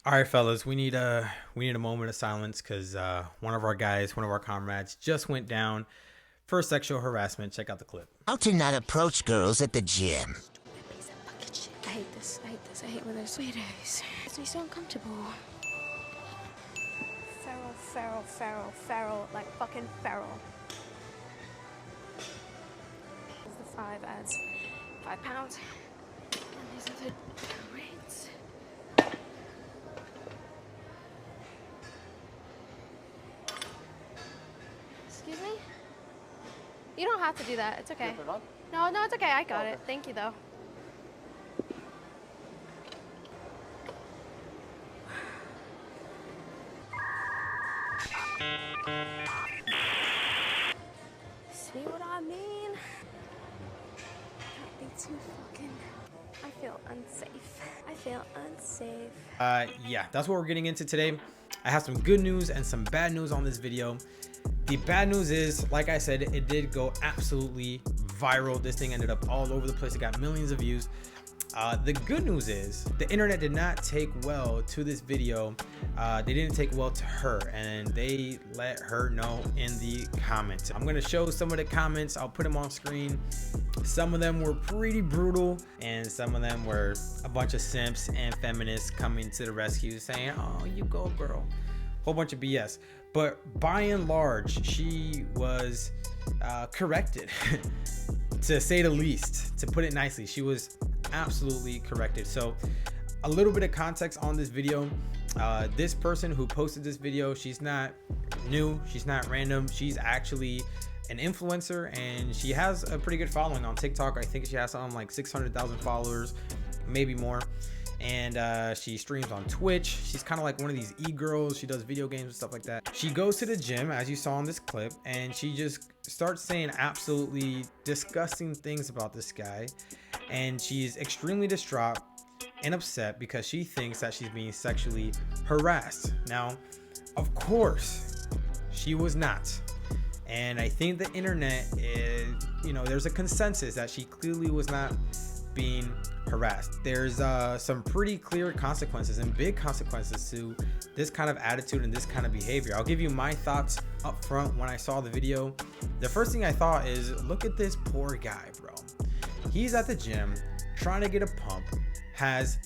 All right, fellas, we need a moment of silence because one of our guys, one of our comrades, just went down for sexual harassment. Check out the clip. How to not approach girls at the gym. Piece of bucket shit. I hate this. I hate this. I hate when there's weirdos. It's me so uncomfortable. Feral, like fucking feral. The 5 adds £5. And these are the rates. Excuse me? You don't have to do that. It's okay. No, it's okay. I got it. Thank you, though. See what I mean? Can't be too fucking... I feel unsafe. Yeah, that's what we're getting into today. I have some good news and some bad news on this video. The bad news is, like I said, it did go absolutely viral. This thing ended up all over the place. It got millions of views. The good news is the internet did not take well to this video. They didn't take well to her, and they let her know in the comments. I'm gonna show some of the comments. I'll put them on screen. Some of them were pretty brutal, and some of them were a bunch of simps and feminists coming to the rescue saying, "Oh, you go, girl." Whole bunch of BS. But by and large, she was corrected, to say the least. To put it nicely, she was absolutely corrected. So a little bit of context on this video. This person who posted this video, she's not new, she's not random, she's actually an influencer, and she has a pretty good following on TikTok. I think she has something like 600,000 followers, maybe more. And she streams on Twitch. She's kind of like one of these e-girls. She does video games and stuff like that. She goes to the gym, as you saw in this clip, and she just starts saying absolutely disgusting things about this guy. And she's extremely distraught and upset because she thinks that she's being sexually harassed. Now, of course, she was not. And I think the internet is, there's a consensus that she clearly was not being harassed. There's some pretty clear consequences and big consequences to this kind of attitude and this kind of behavior. I'll give you my thoughts up front when I saw the video. The first thing I thought is, look at this poor guy, bro. He's at the gym trying to get a pump, has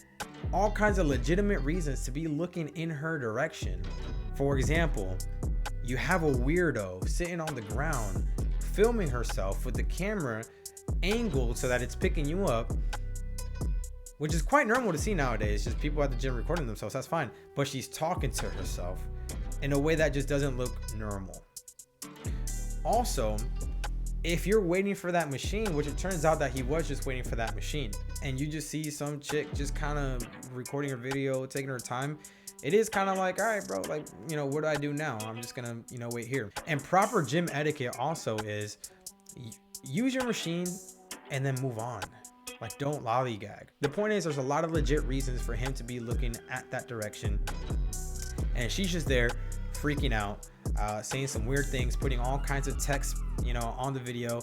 all kinds of legitimate reasons to be looking in her direction. For example, you have a weirdo sitting on the ground filming herself with the camera angled so that it's picking you up, which is quite normal to see nowadays. Just people at the gym recording themselves, that's fine. But she's talking to herself in a way that just doesn't look normal. Also, if you're waiting for that machine, which it turns out that he was just waiting for that machine, and you just see some chick just kind of recording her video, taking her time, it is kind of like, all right, bro, like, what do I do now? I'm just gonna, wait here. And proper gym etiquette also is use your machine and then move on. Like, don't lollygag. The point is, there's a lot of legit reasons for him to be looking at that direction, and she's just there freaking out, saying some weird things, putting all kinds of text, on the video,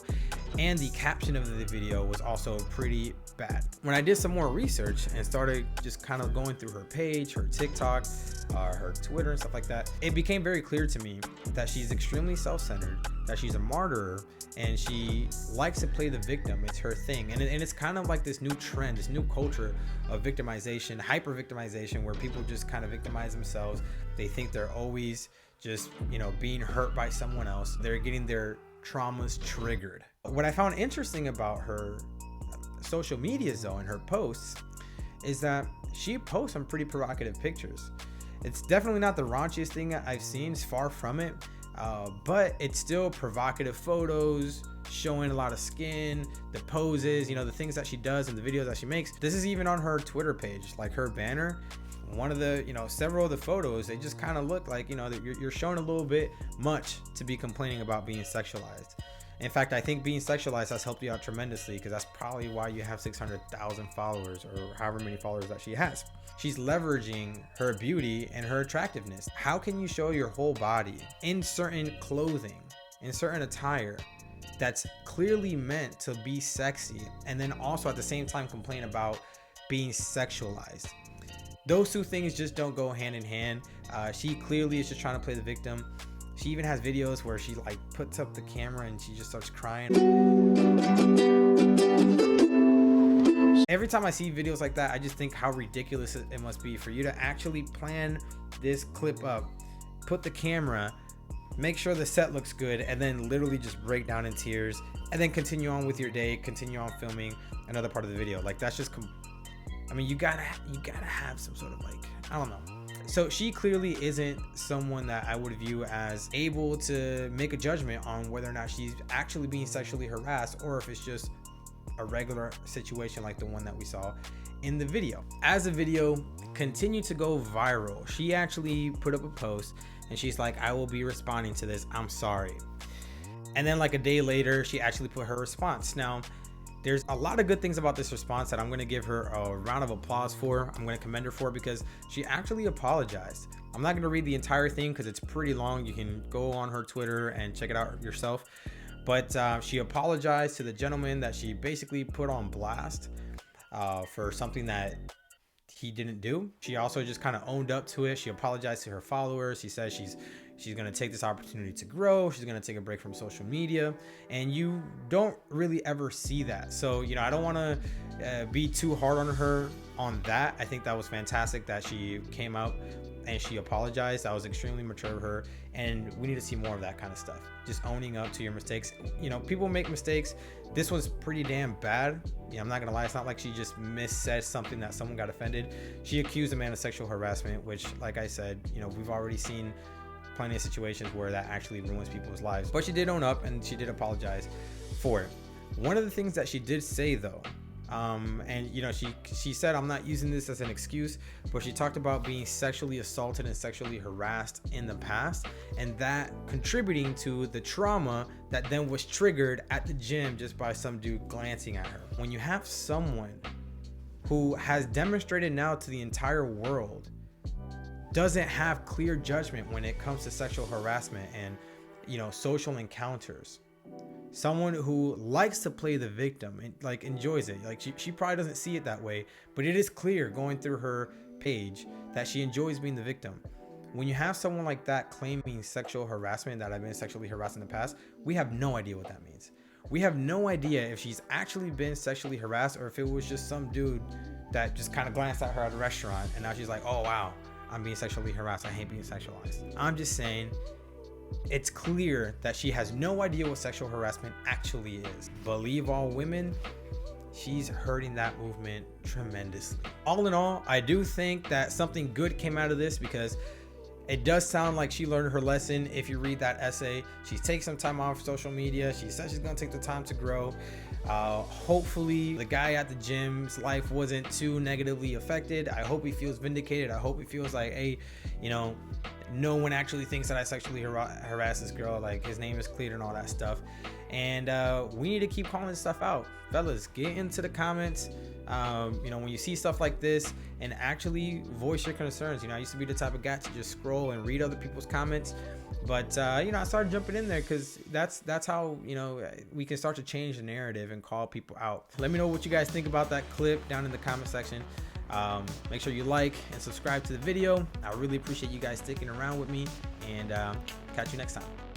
and the caption of the video was also pretty bad. When I did some more research and started just kind of going through her page, her TikTok, her Twitter and stuff like that, it became very clear to me that she's extremely self-centered, that she's a martyr, and she likes to play the victim. It's her thing. And it's kind of like this new trend, this new culture of victimization, hyper victimization, where people just kind of victimize themselves. They think they're always just, being hurt by someone else. They're getting their traumas triggered. What I found interesting about her social media though, and her posts, is that she posts some pretty provocative pictures. It's definitely not the raunchiest thing I've seen, it's far from it. But it's still provocative photos, showing a lot of skin, the poses, the things that she does and the videos that she makes. This is even on her Twitter page, like her banner. One of the, several of the photos, they just kind of look like, that you're showing a little bit much to be complaining about being sexualized. In fact, I think being sexualized has helped you out tremendously, because that's probably why you have 600,000 followers, or however many followers that she has. She's leveraging her beauty and her attractiveness. How can you show your whole body in certain clothing, in certain attire, that's clearly meant to be sexy, and then also at the same time complain about being sexualized? those two things just don't go hand in hand. She clearly is just trying to play the victim. She even has videos where she like puts up the camera and she just starts crying. Every time I see videos like that, I just think how ridiculous it must be for you to actually plan this clip up, put the camera, make sure the set looks good, and then literally just break down in tears and then continue on with your day, continue on filming another part of the video. Like, that's just I mean, you gotta have some sort of, like, I don't know. So she clearly isn't someone that I would view as able to make a judgment on whether or not she's actually being sexually harassed or if it's just a regular situation like the one that we saw in the video. As the video continued to go viral, she actually put up a post and she's like, I will be responding to this, I'm sorry. And then like a day later, she actually put her response. Now, there's a lot of good things about this response that I'm going to give her a round of applause for. I'm going to commend her for, because she actually apologized. I'm not going to read the entire thing because it's pretty long. You can go on her Twitter and check it out yourself. But she apologized to the gentleman that she basically put on blast for something that he didn't do. She also just kind of owned up to it. She apologized to her followers. She says she's going to take this opportunity to grow. She's going to take a break from social media, and you don't really ever see that. So, you know, I don't want to be too hard on her on that. I think that was fantastic that she came out and she apologized. That was extremely mature of her, and we need to see more of that kind of stuff. Just owning up to your mistakes. You know, people make mistakes. This was pretty damn bad. Yeah, I'm not gonna lie, it's not like she just missaid something that someone got offended. She accused a man of sexual harassment, which, like I said, you know, we've already seen plenty of situations where that actually ruins people's lives. But she did own up and she did apologize for it. One of the things that she did say though, and you know, she said, I'm not using this as an excuse, but she talked about being sexually assaulted and sexually harassed in the past, and that contributing to the trauma that then was triggered at the gym just by some dude glancing at her. When you have someone who has demonstrated now to the entire world doesn't have clear judgment when it comes to sexual harassment and, you know, social encounters, someone who likes to play the victim and like enjoys it, like she probably doesn't see it that way, but it is clear going through her page that she enjoys being the victim. When you have someone like that claiming sexual harassment, that I've been sexually harassed in the past, we have no idea what that means. We have no idea if she's actually been sexually harassed or if it was just some dude that just kind of glanced at her at a restaurant and now she's like, oh wow, I'm being sexually harassed, I hate being sexualized. I'm just saying, it's clear that she has no idea what sexual harassment actually is. Believe all women, she's hurting that movement tremendously. All in all, I do think that something good came out of this, because it does sound like she learned her lesson. If you read that essay, she's taking some time off social media. She said she's gonna take the time to grow. Hopefully the guy at the gym's life wasn't too negatively affected. I hope he feels vindicated. I hope he feels like, hey, you know, no one actually thinks that I sexually harass this girl. Like, his name is cleared and all that stuff. And we need to keep calling this stuff out. Fellas, get into the comments. You know, when you see stuff like this, and actually voice your concerns. You know, I used to be the type of guy to just scroll and read other people's comments, but you know, I started jumping in there because that's how, you know, we can start to change the narrative and call people out. Let me know what you guys think about that clip down in the comment section. Make sure you like and subscribe to the video. I really appreciate you guys sticking around with me, and catch you next time.